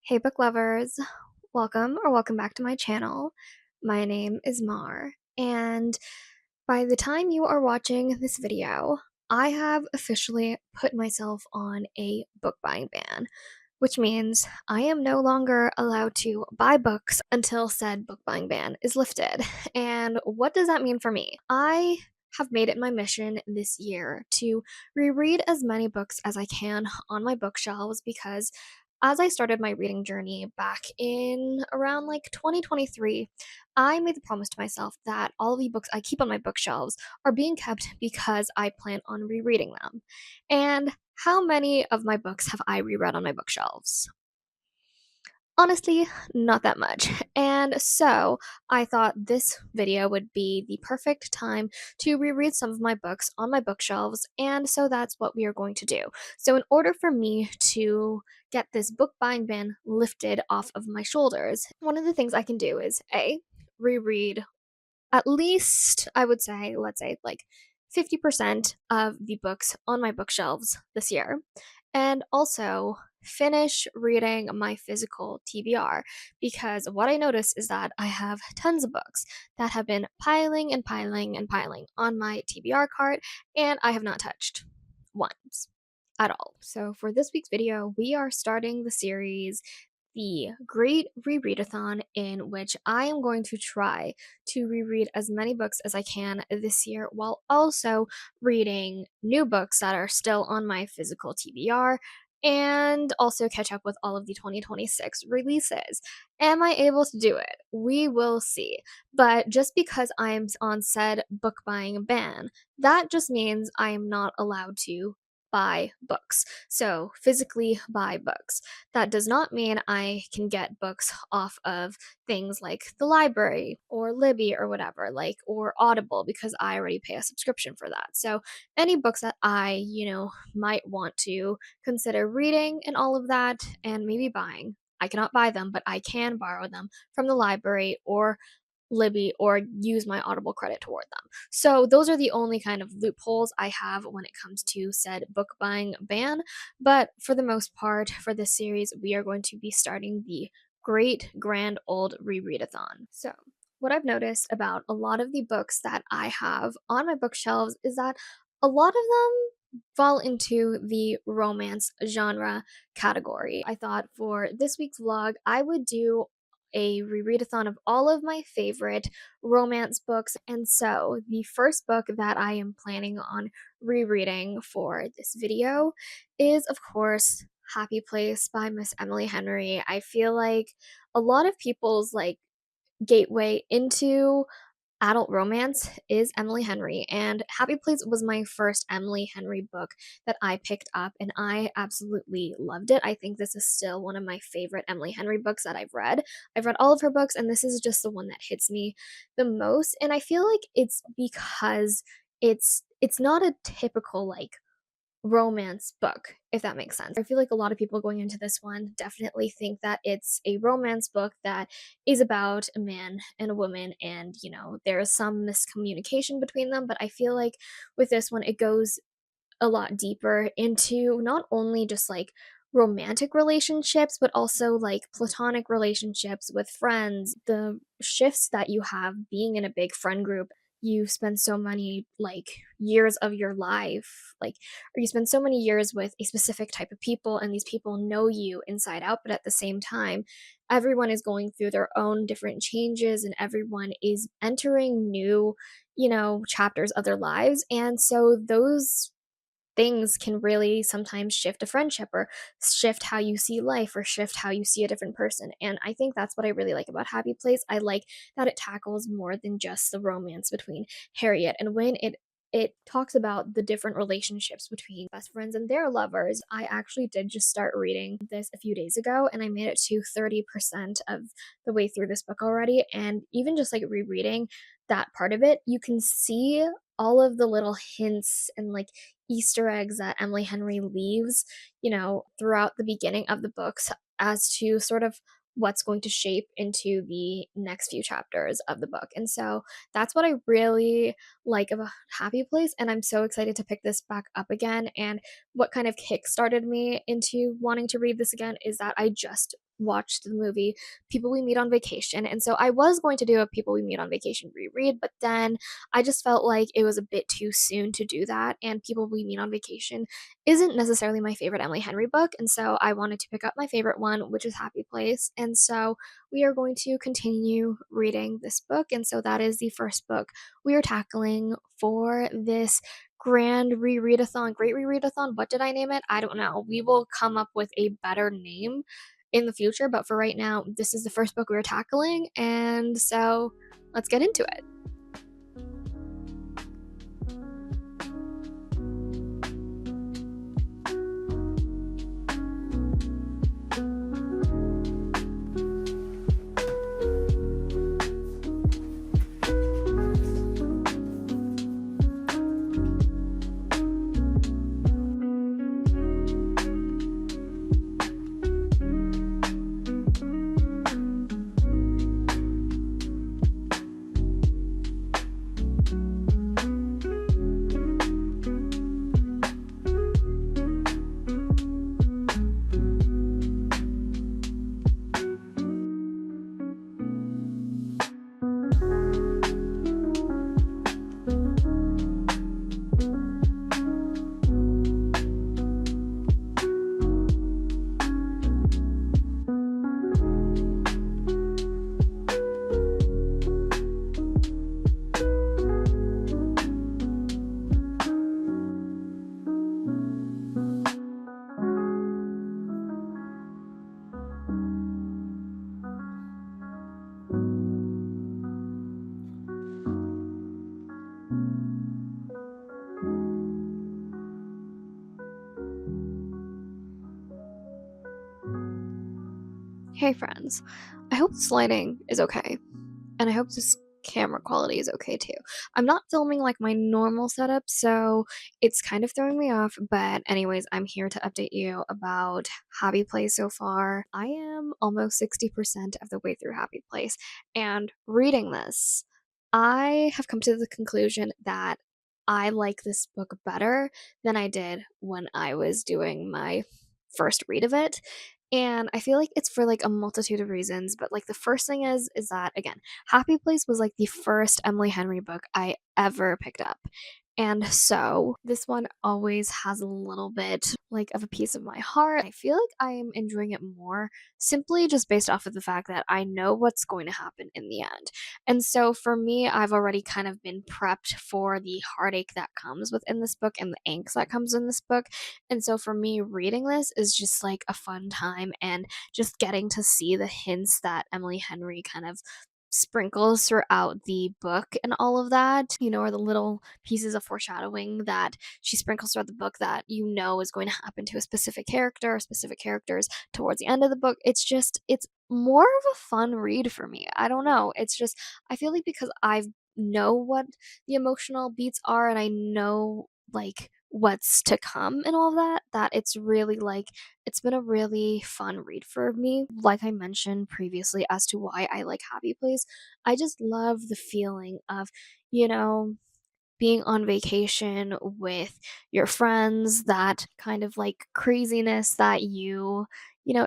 Hey book lovers, welcome back to my channel. My name is Mar, and by the time you are watching this video, I have officially put myself on a book buying ban, which means I am no longer allowed to buy books until said book buying ban is lifted. And what does that mean for me? I have made it my mission this year to reread as many books as I can on my bookshelves because as I started my reading journey back in around 2023, I made the promise to myself that all of the books I keep on my bookshelves are being kept because I plan on rereading them. And how many of my books have I reread on my bookshelves? Honestly, not that much. And so I thought this video would be the perfect time to reread some of my books on my bookshelves, and so that's what we are going to do. So, in order for me to get this book buying ban lifted off of my shoulders, one of the things I can do is A, reread at least, I would say, let's say 50% of the books on my bookshelves this year, and also finish reading my physical TBR because what I notice is that I have tons of books that have been piling and piling and piling on my TBR cart, and I have not touched once at all. So, for this week's video, we are starting the series the Great Re-readathon, in which I am going to try to reread as many books as I can this year while also reading new books that are still on my physical TBR and also catch up with all of the 2026 releases. Am I able to do it? We will see. But just because I'm on said book buying ban, that just means I am not allowed to buy books. So, physically buy books. That does not mean I can get books off of things like the library or Libby or whatever, or Audible, because I already pay a subscription for that. So, any books that I, might want to consider reading and all of that and maybe buying, I cannot buy them, but I can borrow them from the library or Libby or use my Audible credit toward them. So those are the only kind of loopholes I have when it comes to said book buying ban. But for the most part, for this series, we are going to be starting the Great Grand Old Rereadathon. So what I've noticed about a lot of the books that I have on my bookshelves is that a lot of them fall into the romance genre category. I thought for this week's vlog, I would do a rereadathon of all of my favorite romance books. And so, the first book that I am planning on rereading for this video is, of course, Happy Place by Miss Emily Henry. I feel like a lot of people's gateway into adult romance is Emily Henry, and Happy Place was my first Emily Henry book that I picked up, and I absolutely loved it. I think this is still one of my favorite Emily Henry books that I've read. I've read all of her books, and this is just the one that hits me the most, and I feel like it's because it's not a typical romance book, if that makes sense. I feel like a lot of people going into this one definitely think that it's a romance book that is about a man and a woman, and there is some miscommunication between them. But I feel like with this one, it goes a lot deeper into not only just romantic relationships, but also platonic relationships with friends, the shifts that you have being in a big friend group. You spend so many years of your life, or you spend so many years with a specific type of people, and these people know you inside out, but at the same time, everyone is going through their own different changes, and everyone is entering new, chapters of their lives. And so those things can really sometimes shift a friendship or shift how you see life or shift how you see a different person. And I think that's what I really like about Happy Place. I like that it tackles more than just the romance between Harriet and Wayne. It talks about the different relationships between best friends and their lovers. I actually did just start reading this a few days ago, and I made it to 30% of the way through this book already. And even just rereading that part of it, you can see all of the little hints and Easter eggs that Emily Henry leaves, throughout the beginning of the books as to sort of what's going to shape into the next few chapters of the book. And so that's what I really like about Happy Place. And I'm so excited to pick this back up again. And what kind of kick started me into wanting to read this again is that I just watched the movie People We Meet on Vacation, and so I was going to do a People We Meet on Vacation reread, but then I just felt like it was a bit too soon to do that, and People We Meet on Vacation isn't necessarily my favorite Emily Henry book, and so I wanted to pick up my favorite one, which is Happy Place, and so we are going to continue reading this book, and so that is the first book we are tackling for this grand re-readathon, great re-readathon. What did I name it? I don't know. We will come up with a better name in the future, but for right now, this is the first book we're tackling, and so let's get into it. Hey friends, I hope this lighting is okay, and I hope this camera quality is okay too. I'm not filming like my normal setup, so it's kind of throwing me off, but anyways, I'm here to update you about Happy Place so far. I am almost 60% of the way through Happy Place, and reading this, I have come to the conclusion that I like this book better than I did when I was doing my first read of it. And I feel like it's for like a multitude of reasons, but like the first thing is that again, Happy Place was like the first Emily Henry book I ever picked up. And so this one always has a little bit like of a piece of my heart. I feel like I am enjoying it more simply just based off of the fact that I know what's going to happen in the end. And so for me, I've already kind of been prepped for the heartache that comes within this book and the angst that comes in this book. And so for me, reading this is just like a fun time and just getting to see the hints that Emily Henry kind of sprinkles throughout the book and all of that, or the little pieces of foreshadowing that she sprinkles throughout the book that is going to happen to a specific character or specific characters towards the end of the book. It's more of a fun read for me. I don't know. It's just, I feel like because I know what the emotional beats are and I know like what's to come and all that, that it's really like it's been a really fun read for me. Like I mentioned previously as to why I like Happy Place, I just love the feeling of, you know, being on vacation with your friends, that kind of like craziness that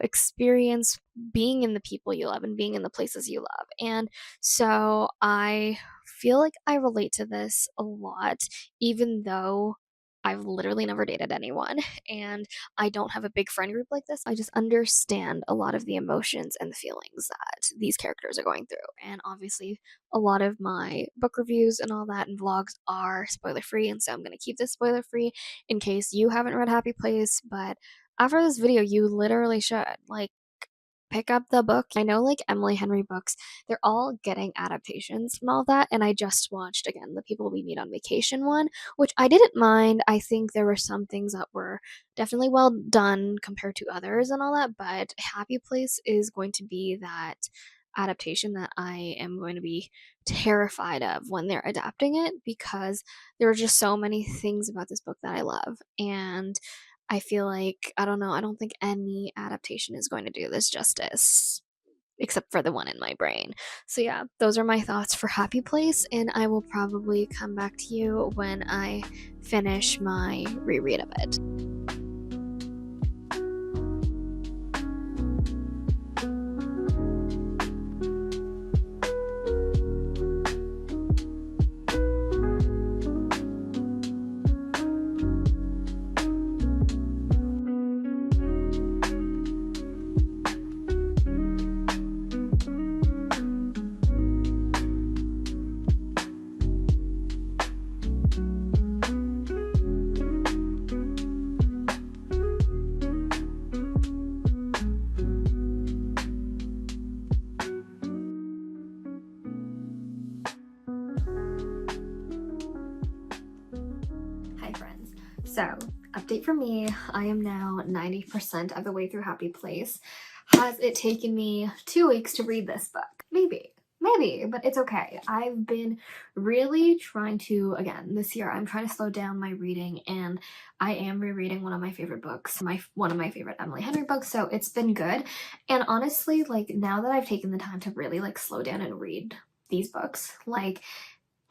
experience being in the people you love and being in the places you love. And so I feel like I relate to this a lot, even though I've literally never dated anyone and I don't have a big friend group like this. I just understand a lot of the emotions and the feelings that these characters are going through. And obviously, a lot of my book reviews and all that and vlogs are spoiler free, and so I'm going to keep this spoiler free in case you haven't read Happy Place. But after this video, you literally should like pick up the book. I know like Emily Henry books, they're all getting adaptations and all that, and I just watched again the People We Meet on Vacation one, which I didn't mind. I think there were some things that were definitely well done compared to others and all that, but Happy Place is going to be that adaptation that I am going to be terrified of when they're adapting it, because there are just so many things about this book that I love. And I feel like, I don't know, I don't think any adaptation is going to do this justice except for the one in my brain. So yeah, those are my thoughts for Happy Place, and I will probably come back to you when I finish my reread of it. So, update for me, I am now 90% of the way through Happy Place. Has it taken me 2 weeks to read this book? Maybe, but it's okay. I've been really trying to, again, this year, I'm trying to slow down my reading, and I am rereading one of my favorite books, one of my favorite Emily Henry books, so it's been good. And honestly, like, now that I've taken the time to really, like, slow down and read these books, like,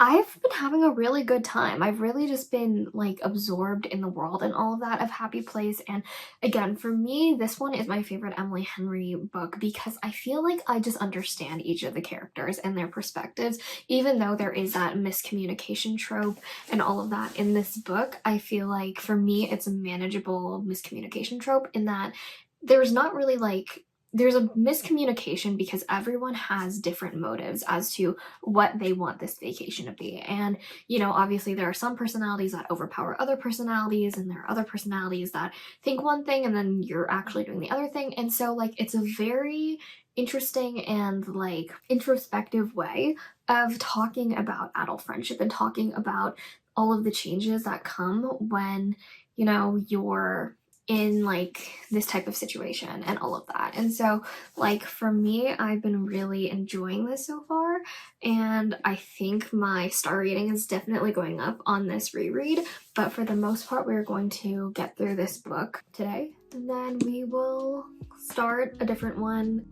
I've been having a really good time. I've really just been like absorbed in the world and all of that of Happy Place. And again, for me, this one is my favorite Emily Henry book because I feel like I just understand each of the characters and their perspectives. Even though there is that miscommunication trope and all of that in this book, I feel like for me, it's a manageable miscommunication trope in that there's not really like there's a miscommunication because everyone has different motives as to what they want this vacation to be. And, you know, obviously there are some personalities that overpower other personalities, and there are other personalities that think one thing and then you're actually doing the other thing. And so, like, it's a very interesting and like introspective way of talking about adult friendship and talking about all of the changes that come when, you know, you're in like this type of situation and all of that. And so, like, for me, I've been really enjoying this so far, and I think my star rating is definitely going up on this reread. But for the most part, we're going to get through this book today, and then we will start a different one.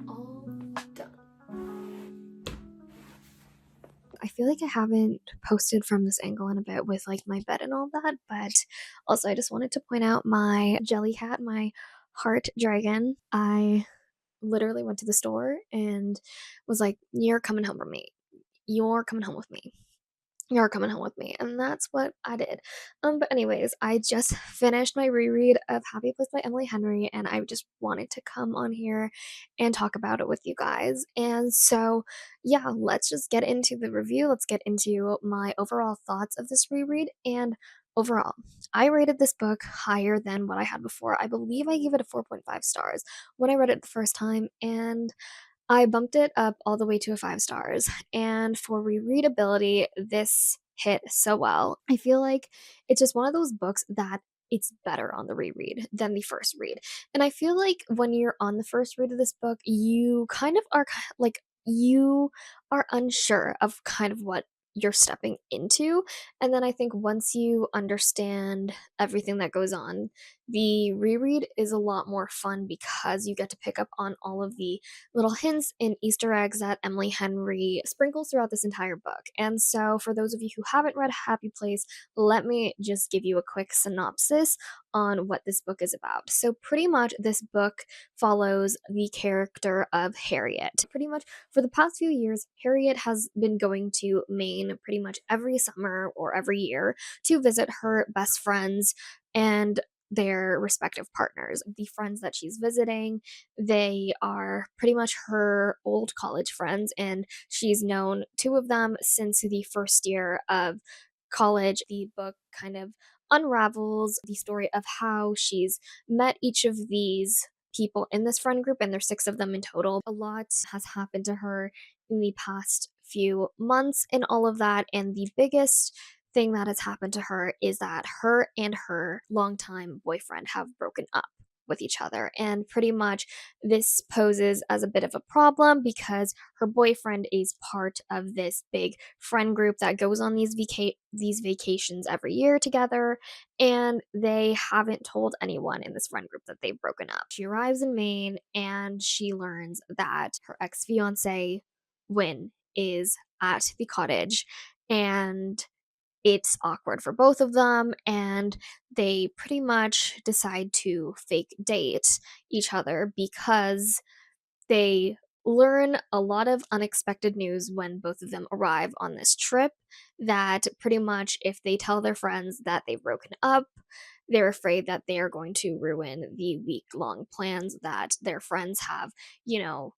All done. I feel like I haven't posted from this angle in a bit with like my bed and all that, but also I just wanted to point out my jelly cat, my heart dragon. I literally went to the store and was like, "You're coming home with me. You're coming home with me. You're coming home with me." And that's what I did. But anyways, I just finished my reread of Happy Place by Emily Henry, and I just wanted to come on here and talk about it with you guys. And so, yeah, let's just get into the review. Let's get into my overall thoughts of this reread. And overall, I rated this book higher than what I had before. I believe I gave it a 4.5 stars when I read it the first time, and I bumped it up all the way to a 5 stars, and for rereadability, this hit so well. I feel like it's just one of those books that it's better on the reread than the first read. And I feel like when you're on the first read of this book, you kind of are like you are unsure of kind of what you're stepping into. And then I think once you understand everything that goes on, the reread is a lot more fun because you get to pick up on all of the little hints and Easter eggs that Emily Henry sprinkles throughout this entire book. And so, for those of you who haven't read Happy Place, let me just give you a quick synopsis on what this book is about. So, pretty much, this book follows the character of Harriet. Pretty much, for the past few years, Harriet has been going to Maine pretty much every summer or every year to visit her best friends and their respective partners. The friends that she's visiting, they are pretty much her old college friends, and she's known two of them since the first year of college. The book kind of unravels the story of how she's met each of these people in this friend group, and there's 6 of them in total. A lot has happened to her in the past few months and all of that, and the biggest thing that has happened to her is that her and her longtime boyfriend have broken up. with each other. And pretty much this poses as a bit of a problem because her boyfriend is part of this big friend group that goes on these vacations every year together, and they haven't told anyone in this friend group that they've broken up. She arrives in Maine and she learns that her ex-fiance, Win, is at the cottage, and it's awkward for both of them, and they pretty much decide to fake date each other because they learn a lot of unexpected news when both of them arrive on this trip, that pretty much if they tell their friends that they've broken up, they're afraid that they are going to ruin the week-long plans that their friends have, you know,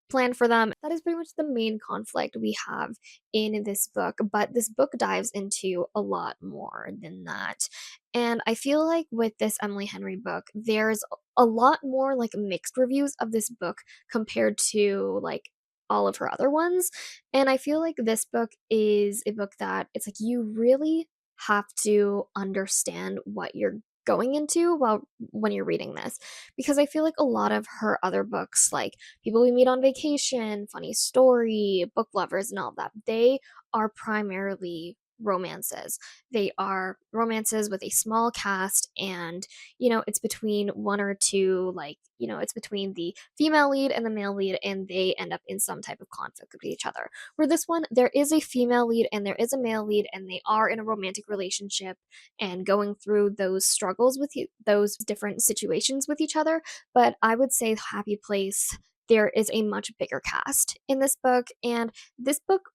plan for them. That is pretty much the main conflict we have in this book, but this book dives into a lot more than that. And I feel like with this Emily Henry book, there's a lot more like mixed reviews of this book compared to like all of her other ones. And I feel like this book is a book that it's like you really have to understand what you're going into while when you're reading this, because I feel like a lot of her other books, like People We Meet on Vacation, Funny Story, Book Lovers, and all that, they are primarily romances. They are romances with a small cast, and, it's between one or two, like, it's between the female lead and the male lead, and they end up in some type of conflict with each other. Where this one, there is a female lead and there is a male lead, and they are in a romantic relationship and going through those struggles with those different situations with each other. But I would say Happy Place, there is a much bigger cast in this book, and this book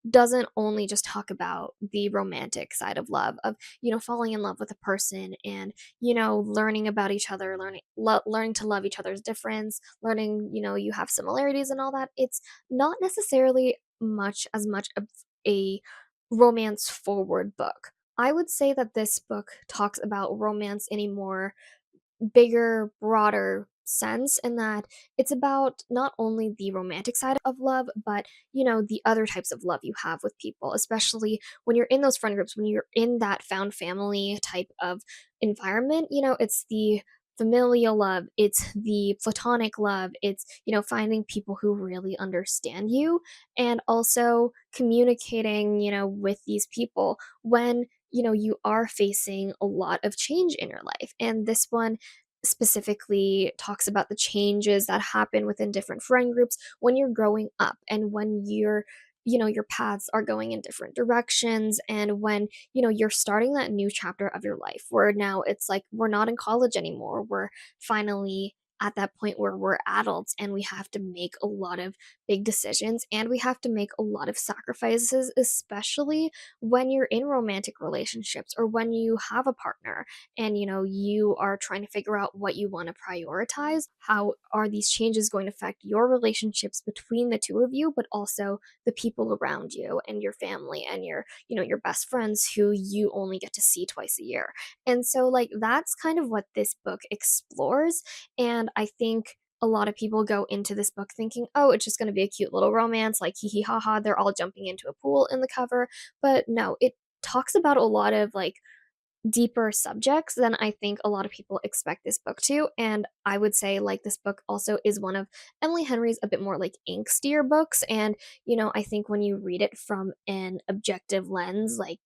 doesn't only just talk about the romantic side of love, of falling in love with a person, and learning about each other, learning to love each other's difference, learning you have similarities and all that. It's not necessarily much of a romance forward book. I would say that this book talks about romance in a more bigger, broader sense, in that it's about not only the romantic side of love, but the other types of love you have with people, especially when you're in those friend groups, when you're in that found family type of environment. It's the familial love, it's the platonic love, it's finding people who really understand you, and also communicating with these people when you are facing a lot of change in your life. And this one specifically talks about the changes that happen within different friend groups when you're growing up, and when your paths are going in different directions, and when you're starting that new chapter of your life, where now it's like we're not in college anymore, we're finally at that point where we're adults, and we have to make a lot of big decisions, and we have to make a lot of sacrifices, especially when you're in romantic relationships or when you have a partner, and you are trying to figure out what you want to prioritize. How are these changes going to affect your relationships between the two of you, but also the people around you and your family and your best friends who you only get to see twice a year. And so like that's kind of what this book explores. And I think a lot of people go into this book thinking, oh, it's just going to be a cute little romance, like hee hee ha ha, they're all jumping into a pool in the cover. But no, it talks about a lot of like deeper subjects than I think a lot of people expect this book to. And I would say, like, this book also is one of Emily Henry's a bit more like angstier books. And, I think when you read it from an objective lens, like,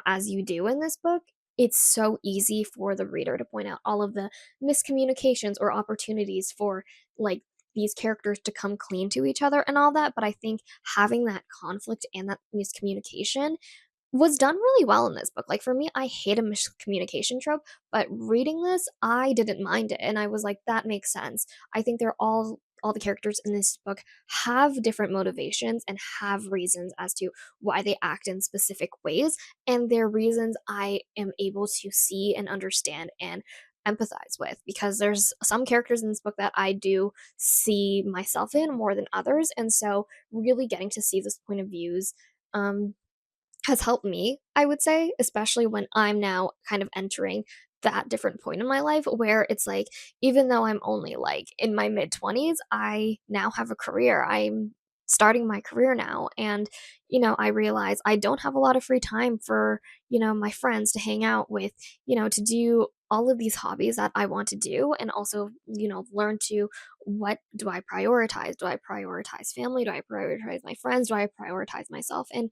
as you do in this book, it's so easy for the reader to point out all of the miscommunications or opportunities for, like, these characters to come clean to each other and all that. But I think having that conflict and that miscommunication was done really well in this book. Like, for me, I hate a miscommunication trope, but reading this, I didn't mind it, and I was like, "That makes sense." I think they're all the characters in this book have different motivations and have reasons as to why they act in specific ways, and their reasons I am able to see and understand and empathize with, because there's some characters in this book that I do see myself in more than others, and so really getting to see those point of views, um, has helped me, I would say, especially when I'm now kind of entering that different point in my life where it's like, even though I'm only like in my mid 20s, I now have a career. I'm starting my career now. And, I realize I don't have a lot of free time for, my friends to hang out with, to do all of these hobbies that I want to do, and also, learn to, what do I prioritize? Do I prioritize family? Do I prioritize my friends? Do I prioritize myself? And,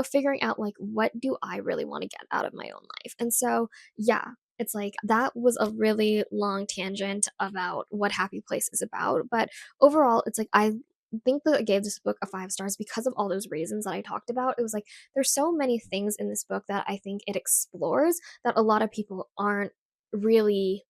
figuring out like, what do I really want to get out of my own life? And so, yeah, it's like that was a really long tangent about what Happy Place is about. But overall, it's like I think that I gave this book a 5 stars because of all those reasons that I talked about. It was like there's so many things in this book that I think it explores that a lot of people aren't really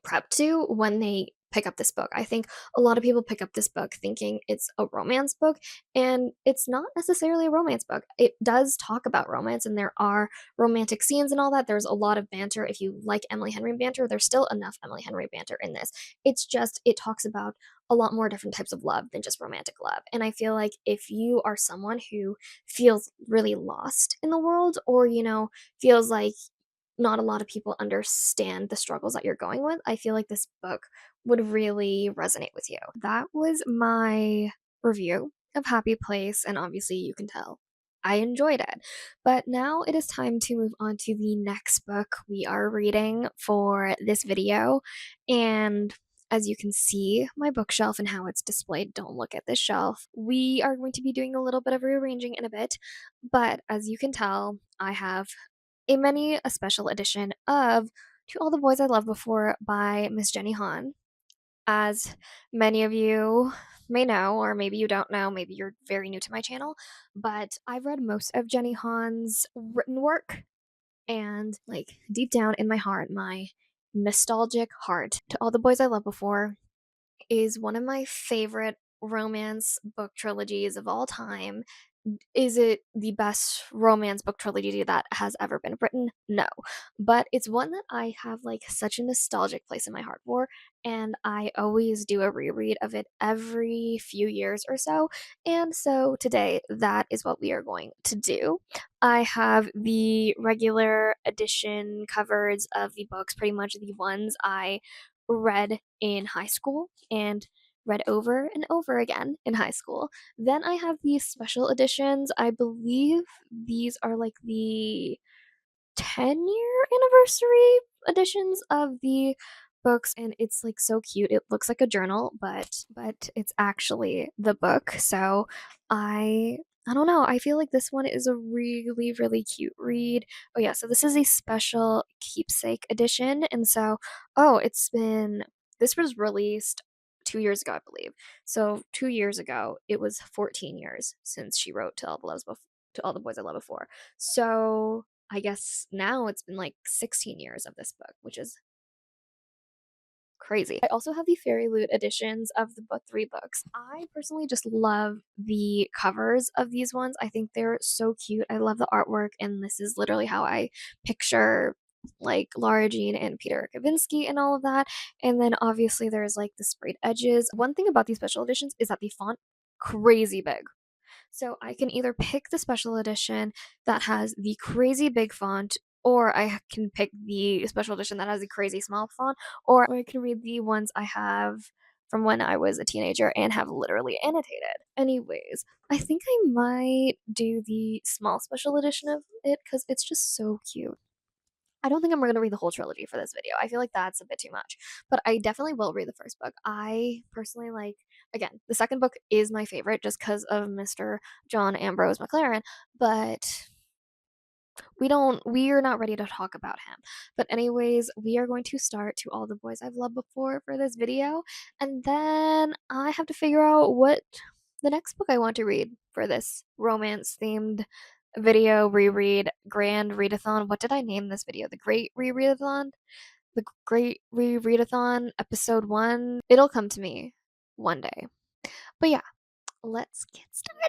prep to when they pick up this book. I think a lot of people pick up this book thinking it's a romance book, and it's not necessarily a romance book. It does talk about romance, and there are romantic scenes and all that. There's a lot of banter. If you like Emily Henry banter, there's still enough Emily Henry banter in this. It's just, it talks about a lot more different types of love than just romantic love. And I feel like if you are someone who feels really lost in the world, or, feels like not a lot of people understand the struggles that you're going with, I feel like this book would really resonate with you. That was my review of Happy Place, and obviously you can tell I enjoyed it. But now it is time to move on to the next book we are reading for this video. And as you can see, my bookshelf and how it's displayed, don't look at this shelf. We are going to be doing a little bit of rearranging in a bit, but as you can tell, I have a special edition of To All the Boys I Loved Before by Miss Jenny Han. As many of you may know, or maybe you don't know, maybe you're very new to my channel, but I've read most of Jenny Han's written work, and like deep down in my heart, my nostalgic heart, To All the Boys I Loved Before is one of my favorite romance book trilogies of all time. Is it the best romance book trilogy that has ever been written? No. But it's one that I have like such a nostalgic place in my heart for, and I always do a reread of it every few years or so. And so today, that is what we are going to do. I have the regular edition covers of the books, pretty much the ones I read in high school and read over and over again in high school. Then I have these special editions. I believe these are like the 10-year anniversary editions of the books, and it's like so cute. It looks like a journal, but it's actually the book. So I don't know. I feel like this one is a really, really cute read. Oh yeah, so this is a special keepsake edition. And so, this was released 2 years ago, I believe. So 2 years ago, it was 14 years since she wrote To All the Boys I Loved Before. So I guess now it's been like 16 years of this book, which is crazy. I also have the Fairy Loot editions of the book 3 books. I personally just love the covers of these ones. I think they're so cute. I love the artwork, and this is literally how I picture like Laura Jean and Peter Kavinsky and all of that. And then obviously there's like the sprayed edges. One thing about these special editions is that the font crazy big. So I can either pick the special edition that has the crazy big font, or I can pick the special edition that has a crazy small font, or I can read the ones I have from when I was a teenager and have literally annotated. Anyways, I think I might do the small special edition of it because it's just so cute. I don't think I'm gonna read the whole trilogy for this video. I feel like that's a bit too much. But I definitely will read the first book. I personally like, again, the second book is my favorite just because of Mr. John Ambrose McLaren, but we're not ready to talk about him. But anyways, we are going to start To All the Boys I've Loved Before for this video, and then I have to figure out what the next book I want to read for this romance themed video reread grand readathon. What did I name this video? The Great Rereadathon? The Great Rereadathon episode 1. It'll come to me one day. But yeah, let's get started.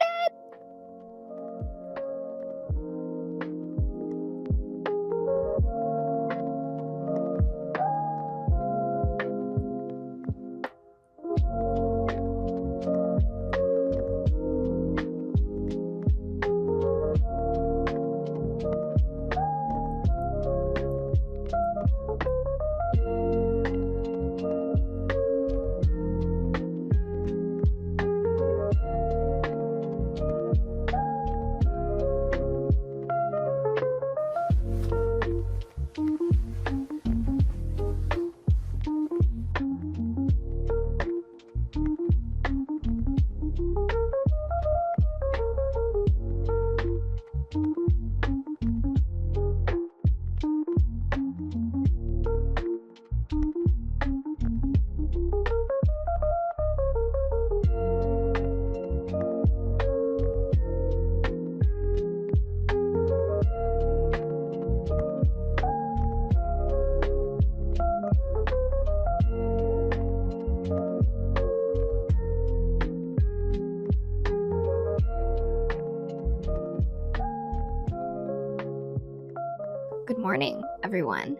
morning, everyone.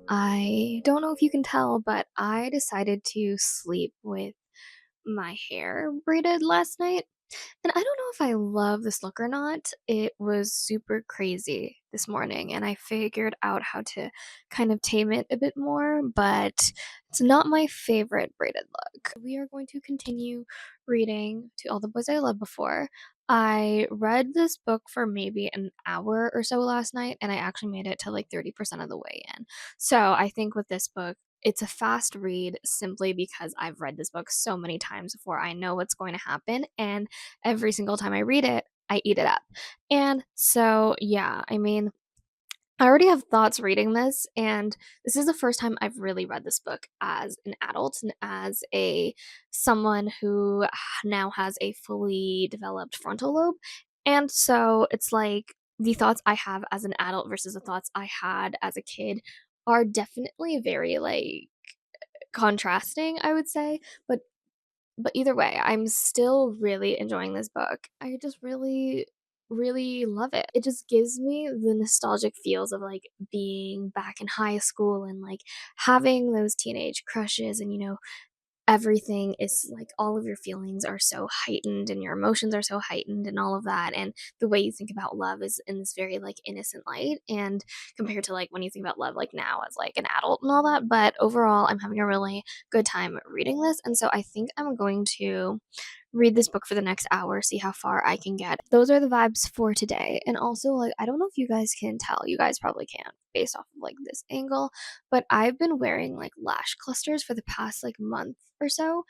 I don't know if you can tell, but I decided to sleep with my hair braided last night. And I don't know if I love this look or not. It was super crazy this morning, and I figured out how to kind of tame it a bit more, but it's not my favorite braided look. We are going to continue reading To All the Boys I Loved Before. I read this book for maybe an hour or so last night, and I actually made it to like 30% of the way in. So I think with this book, it's a fast read simply because I've read this book so many times before. I know what's going to happen, and every single time I read it, I eat it up. And so, yeah, I mean, I already have thoughts reading this, and this is the first time I've really read this book as an adult and as a someone who now has a fully developed frontal lobe. And so it's like the thoughts I have as an adult versus the thoughts I had as a kid are definitely very like contrasting, I would say. But either way, I'm still really enjoying this book. I just really, really love it. It just gives me the nostalgic feels of like being back in high school and like having those teenage crushes and, everything is like all of your feelings are so heightened and your emotions are so heightened and all of that. And the way you think about love is in this very like innocent light. And compared to like when you think about love like now as like an adult and all that. But overall, I'm having a really good time reading this. And so I think I'm going to read this book for the next hour, see how far I can get. Those are the vibes for today. And also, like, I don't know if you guys can tell, you guys probably can't based off of like this angle, but I've been wearing like lash clusters for the past like month or so.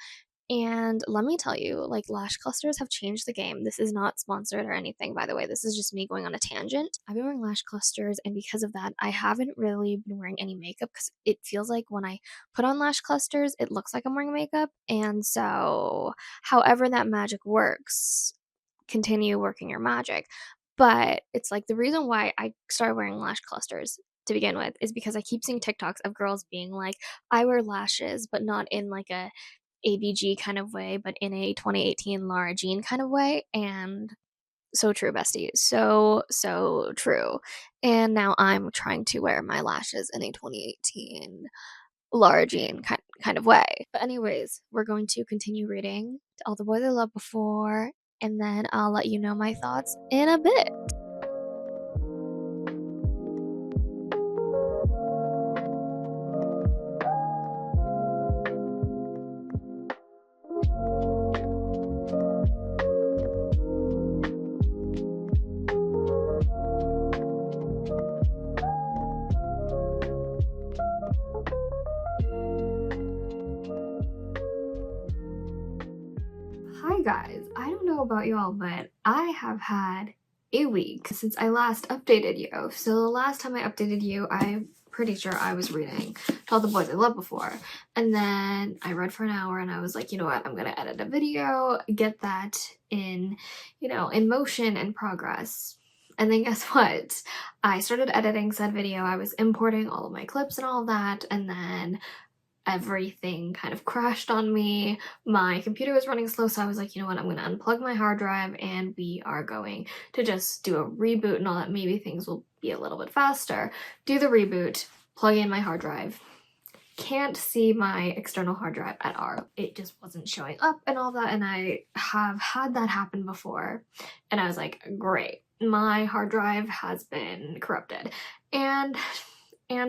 And let me tell you, like, lash clusters have changed the game. This is not sponsored or anything, by the way. This is just me going on a tangent. I've been wearing lash clusters, and because of that, I haven't really been wearing any makeup because it feels like when I put on lash clusters, it looks like I'm wearing makeup. And so, however that magic works, continue working your magic. But it's like the reason why I started wearing lash clusters to begin with is because I keep seeing TikToks of girls being like, I wear lashes, but not in like a ABG kind of way, but in a 2018 Lara Jean kind of way. And so true, bestie. So, so true. And now I'm trying to wear my lashes in a 2018 Lara Jean kind of way. But, anyways, we're going to continue reading To All the Boys I Loved Before, and then I'll let you know my thoughts in a bit. Hi guys, I don't know about y'all, but I have had a week since I last updated you. So the last time I updated you, I'm pretty sure I was reading To All the Boys I Loved Before. And then I read for an hour and I was like, you know what, I'm gonna edit a video, get that in, in motion and progress. And then guess what? I started editing said video. I was importing all of my clips and all of that, and then everything kind of crashed on me. My computer was running slow, so I was like, you know what, I'm gonna unplug my hard drive and we are going to just do a reboot and all that. Maybe things will be a little bit faster. Do the reboot, plug in my hard drive. Can't see my external hard drive at all. It just wasn't showing up and all that, and I have had that happen before. And I was like, great, my hard drive has been corrupted. And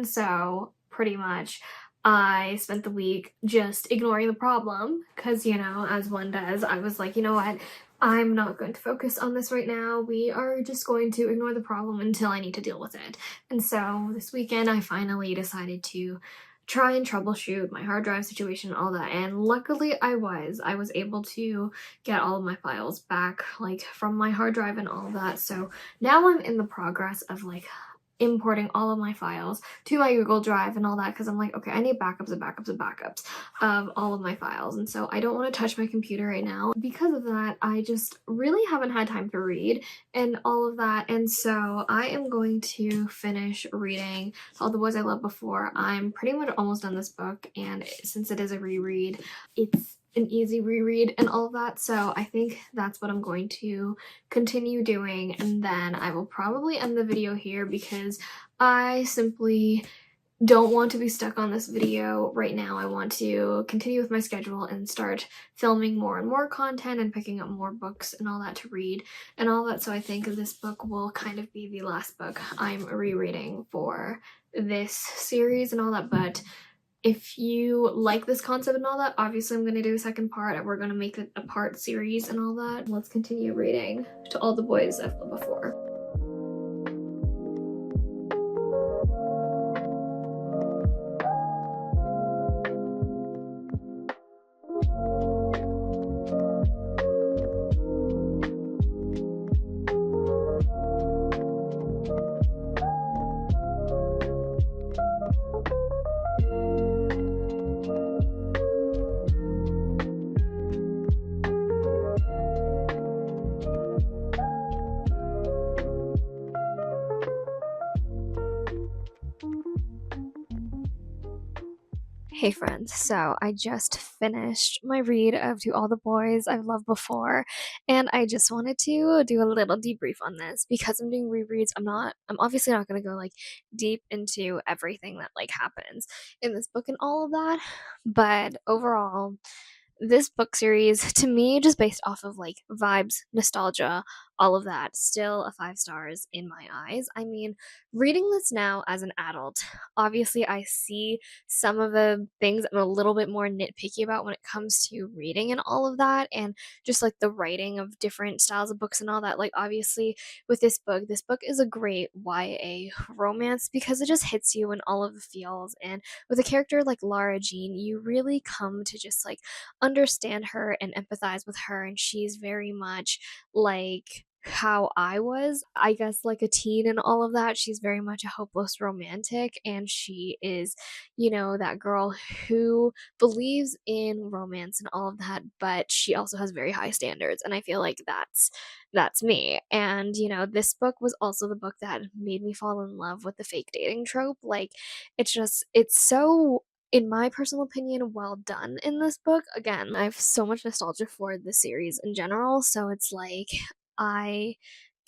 so pretty much I spent the week just ignoring the problem because, as one does, I was like, you know what, I'm not going to focus on this right now. We are just going to ignore the problem until I need to deal with it. And so this weekend I finally decided to try and troubleshoot my hard drive situation, all that, and luckily I was able to get all of my files back like from my hard drive and all of that. So now I'm in the progress of like importing all of my files to my Google Drive and all that, because I'm like, okay, I need backups and backups and backups of all of my files, and so I don't want to touch my computer right now. Because of that, I just really haven't had time to read and all of that, and so I am going to finish reading All the Boys I Loved Before. I'm pretty much almost done this book, and since it is a reread, it's an easy reread and all of that. So I think that's what I'm going to continue doing, and then I will probably end the video here because I simply don't want to be stuck on this video right now. I want to continue with my schedule and start filming more and more content and picking up more books and all that to read and all that. So I think this book will kind of be the last book I'm rereading for this series and all that. But if you like this concept and all that, obviously I'm going to do a second part and we're going to make it a part series and all that. Let's continue reading To All the Boys I've Loved Before. Hey friends, so I just finished my read of To All the Boys I've Loved Before, and I just wanted to do a little debrief on this because I'm doing rereads. I'm obviously not going to go like deep into everything that like happens in this book and all of that, but overall, this book series to me, just based off of like vibes, nostalgia, all of that, still a 5 stars in my eyes. I mean, reading this now as an adult, obviously I see some of the things I'm a little bit more nitpicky about when it comes to reading and all of that, and just like the writing of different styles of books and all that. Like, obviously, with this book is a great YA romance because it just hits you in all of the feels. And with a character like Lara Jean, you really come to just like understand her and empathize with her, and she's very much like how I was, I guess, like a teen and all of that. She's very much a hopeless romantic, and she is, that girl who believes in romance and all of that, but she also has very high standards, and I feel like that's me. And this book was also the book that made me fall in love with the fake dating trope. Like, it's so, in my personal opinion, well done in this book. Again, I have so much nostalgia for the series in general, so it's like I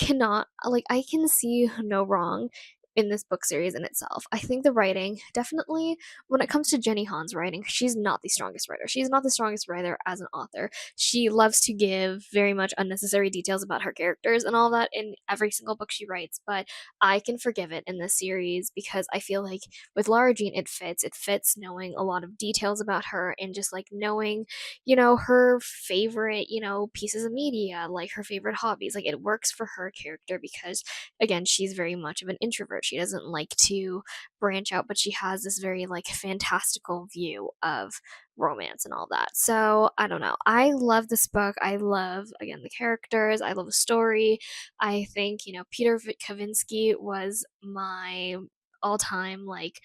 I can see no wrong in this book series in itself. I think the writing, definitely, when it comes to Jenny Han's writing, she's not the strongest writer. She's not the strongest writer as an author. She loves to give very much unnecessary details about her characters and all that in every single book she writes, but I can forgive it in this series because I feel like with Lara Jean, it fits. It fits knowing a lot of details about her and just like knowing, her favorite, pieces of media, like her favorite hobbies. Like, it works for her character because, again, she's very much of an introvert. She doesn't like to branch out, but she has this very like fantastical view of romance and all that. So I don't know. I love this book. I love, again, the characters. I love the story. I think, Peter Kavinsky was my all-time like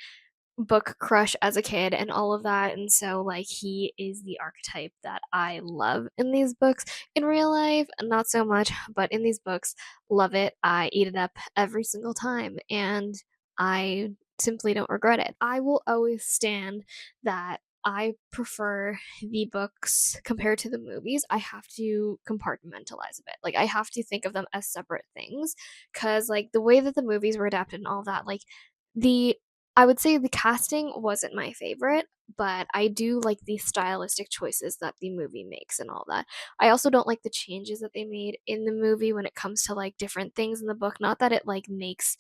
book crush as a kid and all of that, and so like he is the archetype that I love in these books. In real life, not so much, but in these books, love it. I eat it up every single time, and I simply don't regret it. I will always stand that I prefer the books compared to the movies. I have to compartmentalize a bit. Like, I have to think of them as separate things, because like the way that the movies were adapted and all that, like the I would say the casting wasn't my favorite, but I do like the stylistic choices that the movie makes and all that. I also don't like the changes that they made in the movie when it comes to like different things in the book. Not that it like makes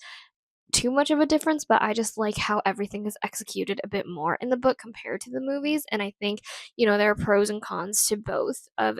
too much of a difference, but I just like how everything is executed a bit more in the book compared to the movies. And I think, there are pros and cons to both of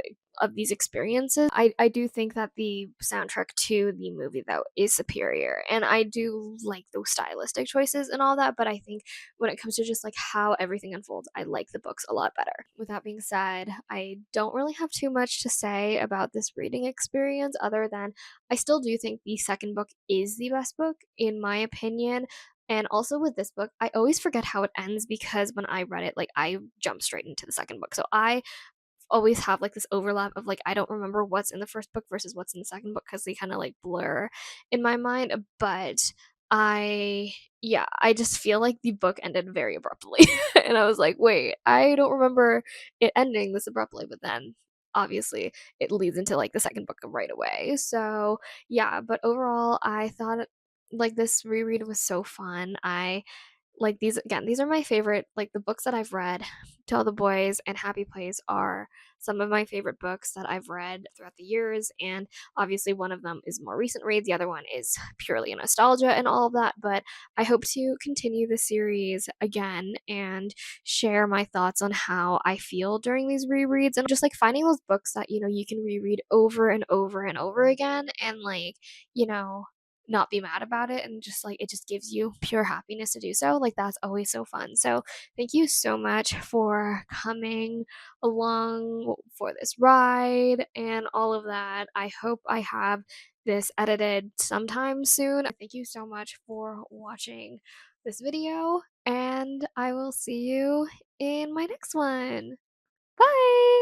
these experiences. I do think that the soundtrack to the movie though is superior. And I do like those stylistic choices and all that, but I think when it comes to just like how everything unfolds, I like the books a lot better. With that being said, I don't really have too much to say about this reading experience other than I still do think the second book is the best book, in my opinion. And also with this book, I always forget how it ends because when I read it, like I jumped straight into the second book. So I always have like this overlap of like I don't remember what's in the first book versus what's in the second book because they kind of like blur in my mind. But I yeah, I just feel like the book ended very abruptly. And I was like, "Wait, I don't remember it ending this abruptly," but then obviously it leads into like the second book right away. So, yeah, but overall I thought like this reread was so fun. I like these again, these are my favorite like the books that I've read. Tell the Boys and Happy Place are some of my favorite books that I've read throughout the years, and obviously one of them is more recent reads, the other one is purely nostalgia and all of that, but I hope to continue the series again and share my thoughts on how I feel during these rereads and just like finding those books that you can reread over and over and over again and like, you know, not be mad about it and just like it just gives you pure happiness to do so. Like that's always so fun. So thank you so much for coming along for this ride and all of that. I hope I have this edited sometime soon. Thank you so much for watching this video, and I will see you in my next one. Bye!